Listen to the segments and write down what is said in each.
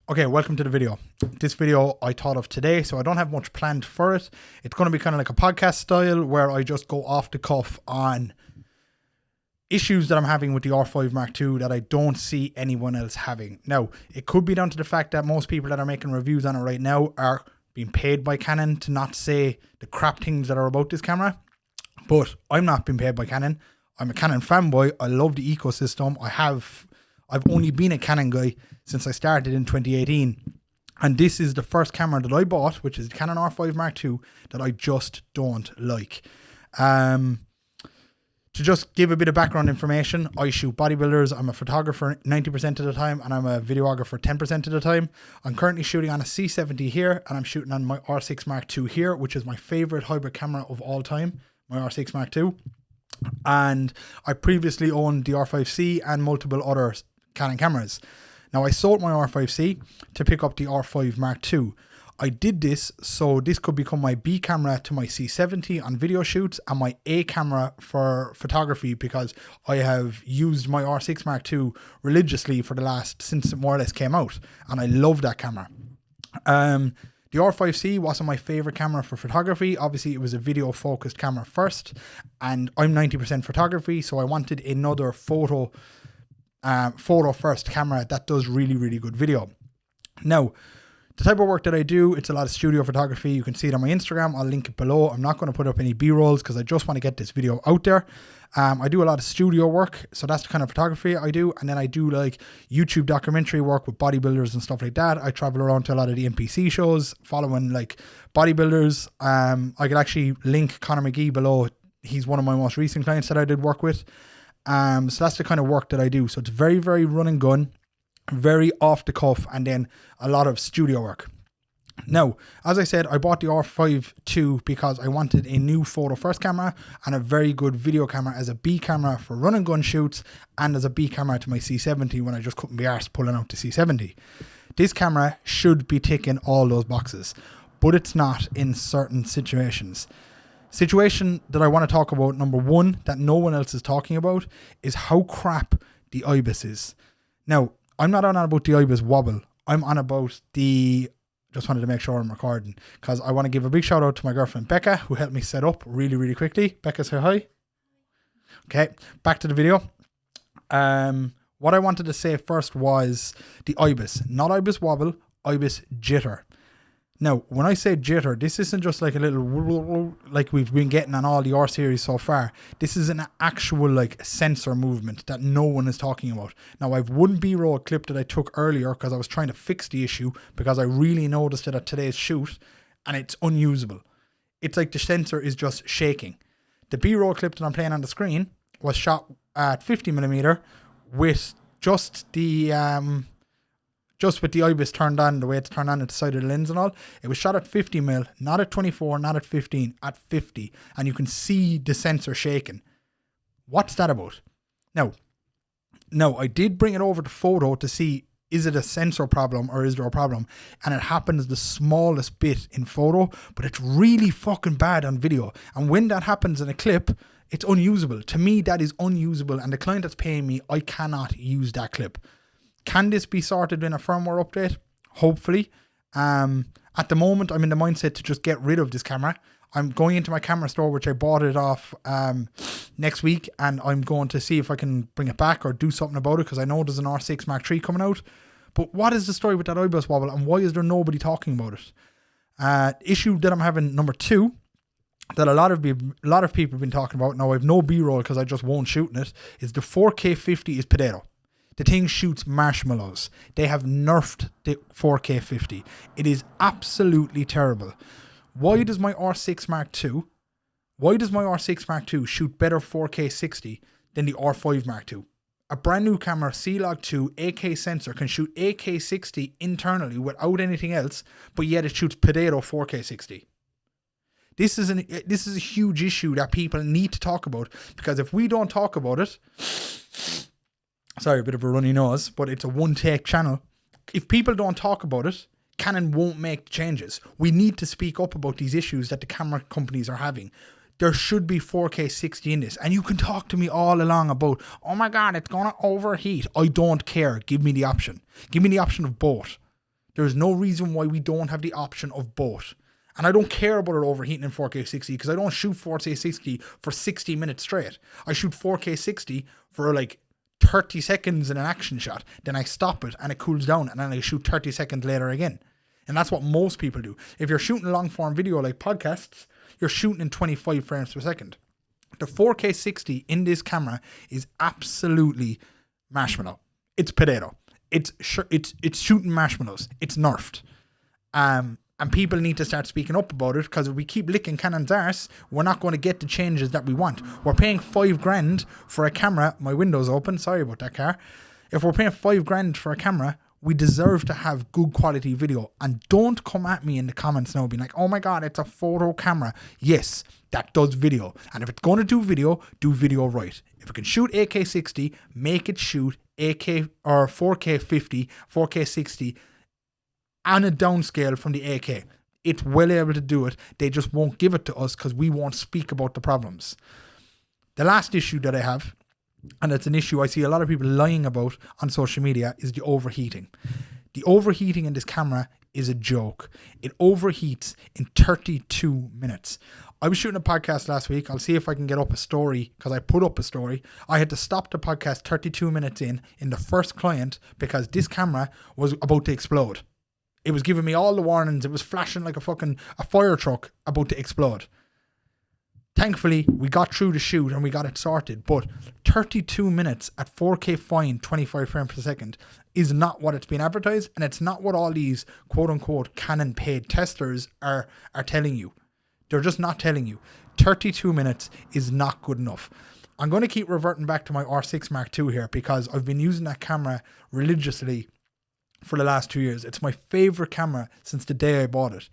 Okay, welcome to the video. This video I thought of today, so I don't have much planned for it. It's going to be kind of like a podcast style where I just go off the cuff on issues that I'm having with the R5 Mark II that I don't see anyone else having. Now, it could be down to the fact that most people that are making reviews on it right now are being paid by Canon to not say the crap things that are about this camera. But I'm not being paid by Canon. I'm a Canon fanboy. I love the ecosystem. I've only been a Canon guy since I started in 2018. And this is the first camera that I bought, which is the Canon R5 Mark II, that I just don't like. To just give a bit of background information, I shoot bodybuilders. I'm a photographer 90% of the time, and I'm a videographer 10% of the time. I'm currently shooting on a C70 here, and I'm shooting on my R6 Mark II here, which is my favorite hybrid camera of all time, my R6 Mark II. And I previously owned the R5C and multiple other Canon cameras. Now, I sold my R5C to pick up the R5 Mark II. I did this so this could become my B camera to my C70 on video shoots and my A camera for photography, because I have used my R6 Mark II religiously since it more or less came out, and I love that camera. The R5C wasn't my favorite camera for photography. Obviously, it was a video focused camera first, and I'm 90% photography, so I wanted another photo first camera that does really, really good video. Now, the type of work that I do, it's a lot of studio photography. You can see it on my Instagram. I'll link it below. I'm not going to put up any B-rolls because I just want to get this video out there. I do a lot of studio work, so that's the kind of photography I do. And then I do like YouTube documentary work with bodybuilders and stuff like that. I travel around to a lot of the NPC shows following like bodybuilders. I could actually link Connor McGee below. He's one of my most recent clients that I did work with. So that's the kind of work that I do. So it's very, very run and gun, very off the cuff, and then a lot of studio work. Now, as I said, I bought the R5 II because I wanted a new photo first camera and a very good video camera as a B camera for run and gun shoots, and as a B camera to my C70 when I just couldn't be arsed pulling out the C70. This camera should be ticking all those boxes, but it's not in certain situations. Situation that I want to talk about, number one, that no one else is talking about, is how crap the IBIS is. Now, I'm not on about the IBIS wobble. I'm on about just wanted to make sure I'm recording, because I want to give a big shout out to my girlfriend Becca, who helped me set up really, really quickly. Becca, say hi. Okay, back to the video. What I wanted to say first was the IBIS, not IBIS wobble, IBIS jitter. Now, when I say jitter, this isn't just like a little like we've been getting on all the R series so far. This is an actual like sensor movement that no one is talking about. Now, I've one B-roll clip that I took earlier because I was trying to fix the issue, because I really noticed it at today's shoot, and it's unusable. It's like the sensor is just shaking. The B-roll clip that I'm playing on the screen was shot at 50mm with just with the IBIS turned on, the way it's turned on at the side of the lens and all. It was shot at 50mm, not at 24, not at 15, at 50. And you can see the sensor shaking. What's that about? Now, I did bring it over to photo to see, is it a sensor problem or is there a problem? And it happens the smallest bit in photo, but it's really fucking bad on video. And when that happens in a clip, it's unusable. To me, that is unusable. And the client that's paying me, I cannot use that clip. Can this be sorted in a firmware update? Hopefully. At the moment, I'm in the mindset to just get rid of this camera. I'm going into my camera store, which I bought it off next week, and I'm going to see if I can bring it back or do something about it, because I know there's an R6 Mark III coming out. But what is the story with that IBIS wobble, and why is there nobody talking about it? Issue that I'm having, number two, that a lot of people have been talking about, now I have no B-roll because I just won't shoot in it, is the 4K 50 is potato. The thing shoots marshmallows. They have nerfed the 4K 50. It is absolutely terrible. Why does my R6 Mark II shoot better 4K 60 than the R5 Mark II? A brand new camera, C-Log2 AK sensor, can shoot AK 60 internally without anything else, but yet it shoots potato 4K 60. This is a huge issue that people need to talk about, because if we don't talk about it, sorry, a bit of a runny nose, but it's a one-take channel. If people don't talk about it, Canon won't make changes. We need to speak up about these issues that the camera companies are having. There should be 4K 60 in this. And you can talk to me all along about, oh my God, it's going to overheat. I don't care. Give me the option. Give me the option of both. There's no reason why we don't have the option of both. And I don't care about it overheating in 4K 60 because I don't shoot 4K 60 for 60 minutes straight. I shoot 4K 60 for like 30 seconds in an action shot. Then I stop it and it cools down and then I shoot 30 seconds later again. And that's what most people do. If you're shooting long form video like podcasts, you're shooting in 25 frames per second. The 4K 60 in this camera is absolutely marshmallow. It's potato. It's shooting marshmallows. It's nerfed. And people need to start speaking up about it, because if we keep licking Canon's arse, we're not going to get the changes that we want. We're paying $5,000 for a camera. My window's open. Sorry about that, car. If we're paying $5,000 for a camera, we deserve to have good quality video. And don't come at me in the comments now being like, oh my God, it's a photo camera. Yes, that does video. And if it's going to do video right. If it can shoot 8K 60, make it shoot 8K or 4K 50, 4K 60 on a downscale from the 8K. It's well able to do it. They just won't give it to us because we won't speak about the problems. The last issue that I have, and it's an issue I see a lot of people lying about on social media, is the overheating. The overheating in this camera is a joke. It overheats in 32 minutes. I was shooting a podcast last week. I'll see if I can get up a story, because I put up a story. I had to stop the podcast 32 minutes in the first client because this camera was about to explode. It was giving me all the warnings. It was flashing like a fire truck about to explode. Thankfully, we got through the shoot and we got it sorted. But 32 minutes at 4K fine, 25 frames per second is not what it's been advertised. And it's not what all these quote unquote Canon paid testers are telling you. They're just not telling you. 32 minutes is not good enough. I'm going to keep reverting back to my R6 Mark II here, because I've been using that camera religiously for the last 2 years. It's my favorite camera since the day I bought it.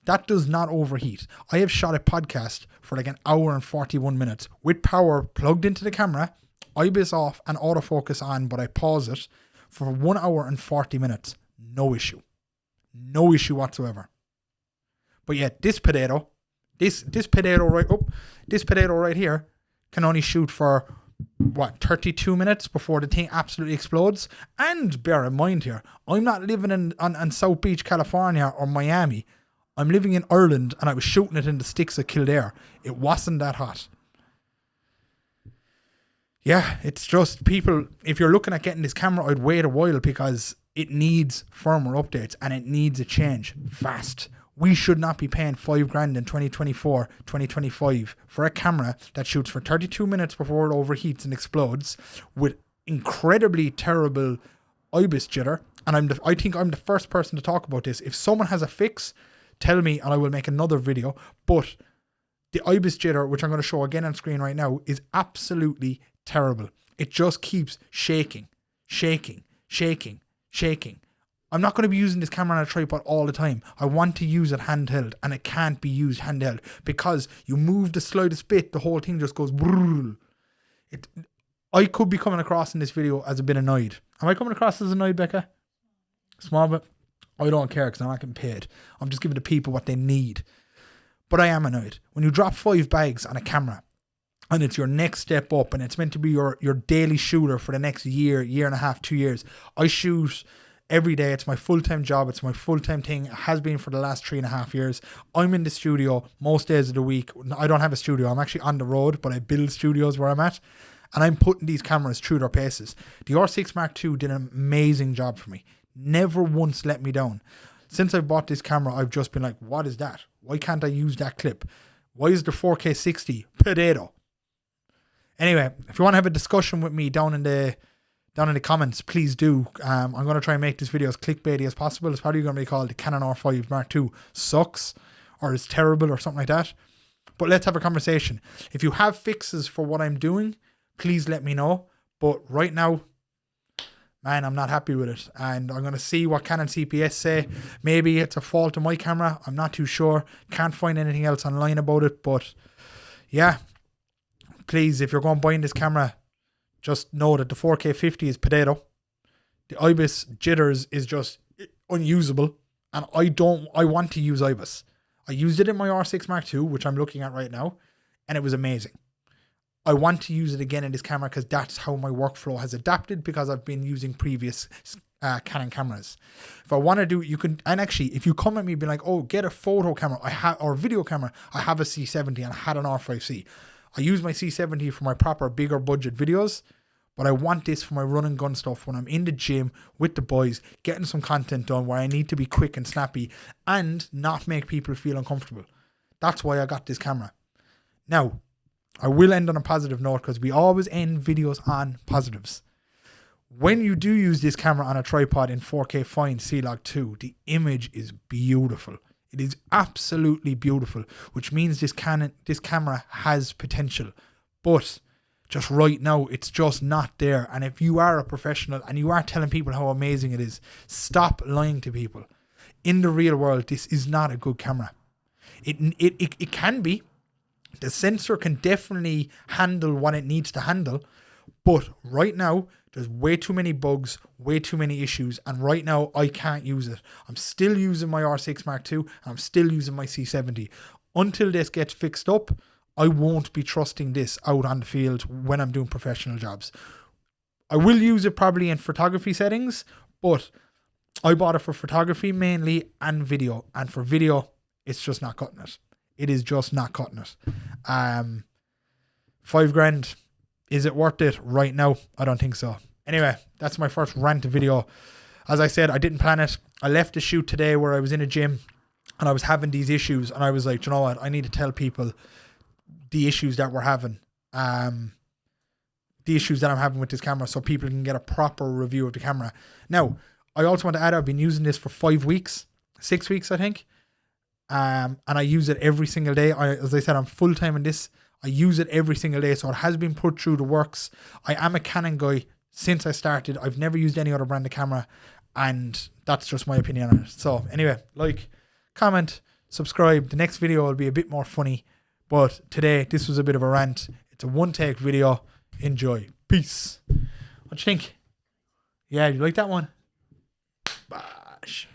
That does not overheat. I have shot a podcast for like an hour and 41 minutes with power plugged into the camera, IBIS off and autofocus on, but I pause it for 1 hour and 40 minutes. No issue. No issue whatsoever. But yet this potato right here can only shoot for 32 minutes before the thing absolutely explodes. And bear in mind here, I'm not living on South Beach, California or Miami. I'm living in Ireland and I was shooting it in the sticks of Kildare. It wasn't that hot. Yeah, it's just people, if you're looking at getting this camera, I'd wait a while, because it needs firmware updates and it needs a change fast. We should not be paying $5,000 in 2024, 2025 for a camera that shoots for 32 minutes before it overheats and explodes with incredibly terrible IBIS jitter. And I think I'm the first person to talk about this. If someone has a fix, tell me and I will make another video. But the IBIS jitter, which I'm going to show again on screen right now, is absolutely terrible. It just keeps shaking. I'm not going to be using this camera on a tripod all the time. I want to use it handheld, and it can't be used handheld because you move the slightest bit, the whole thing just goes brrrr. I could be coming across in this video as a bit annoyed. Am I coming across as annoyed, Becca? Small bit. I don't care because I'm not getting paid. I'm just giving the people what they need. But I am annoyed. When you drop 5 bags on a camera and it's your next step up and it's meant to be your daily shooter for the next year and a half, 2 years. I shoot every day. It's my full-time job. It's my full-time thing. It has been for the last 3.5 years. I'm in the studio most days of the week. I don't have a studio. I'm actually on the road, but I build studios where I'm at. And I'm putting these cameras through their paces. The R6 Mark II did an amazing job for me. Never once let me down. Since I bought this camera, I've just been like, what is that? Why can't I use that clip? Why is the 4K 60 potato? Anyway, if you want to have a discussion with me down in the comments, please do. I'm going to try and make this video as clickbaity as possible. It's probably going to be called the Canon R5 Mark II sucks, or is terrible, or something like that. But let's have a conversation. If you have fixes for what I'm doing, please let me know. But right now, man, I'm not happy with it. And I'm going to see what Canon CPS say. Maybe it's a fault of my camera. I'm not too sure. Can't find anything else online about it. But yeah, please, if you're going buying this camera, just know that the 4K 50 is potato. The IBIS jitters is just unusable. And I want to use IBIS. I used it in my R6 Mark II, which I'm looking at right now, and it was amazing. I want to use it again in this camera because that's how my workflow has adapted, because I've been using previous Canon cameras. If I want to do, you can, and actually, if you come at me, be like, oh, get a photo camera, or video camera, I have a C70 and I had an R5C. I use my C70 for my proper bigger budget videos, but I want this for my run and gun stuff when I'm in the gym with the boys, getting some content done where I need to be quick and snappy and not make people feel uncomfortable. That's why I got this camera. Now, I will end on a positive note because we always end videos on positives. When you do use this camera on a tripod in 4K fine C-Log 2, the image is beautiful. It is absolutely beautiful, which means this camera has potential. But just right now, it's just not there. And if you are a professional and you are telling people how amazing it is, stop lying to people. In the real world, this is not a good camera. It can be. The sensor can definitely handle what it needs to handle. But right now, there's way too many bugs, way too many issues, and right now I can't use it. I'm still using my R6 Mark II, and I'm still using my C70. Until this gets fixed up, I won't be trusting this out on the field when I'm doing professional jobs. I will use it probably in photography settings, but I bought it for photography mainly and video, and for video, it's just not cutting it. It is just not cutting it. $5,000. Is it worth it right now? I don't think so. Anyway, that's my first rant video. As I said, I didn't plan it. I left the shoot today where I was in a gym and I was having these issues, and I was like, you know what? I need to tell people the issues that we're having. The issues that I'm having with this camera so people can get a proper review of the camera. Now, I also want to add, I've been using this for 6 weeks, I think. And I use it every single day. As I said, I'm full-time in this. I use it every single day, so it has been put through the works. I am a Canon guy since I started. I've never used any other brand of camera, and that's just my opinion on it. So anyway, like, comment, subscribe. The next video will be a bit more funny, but today this was a bit of a rant. It's a one-take video. Enjoy. Peace. What do you think? Yeah, you like that one? Bash.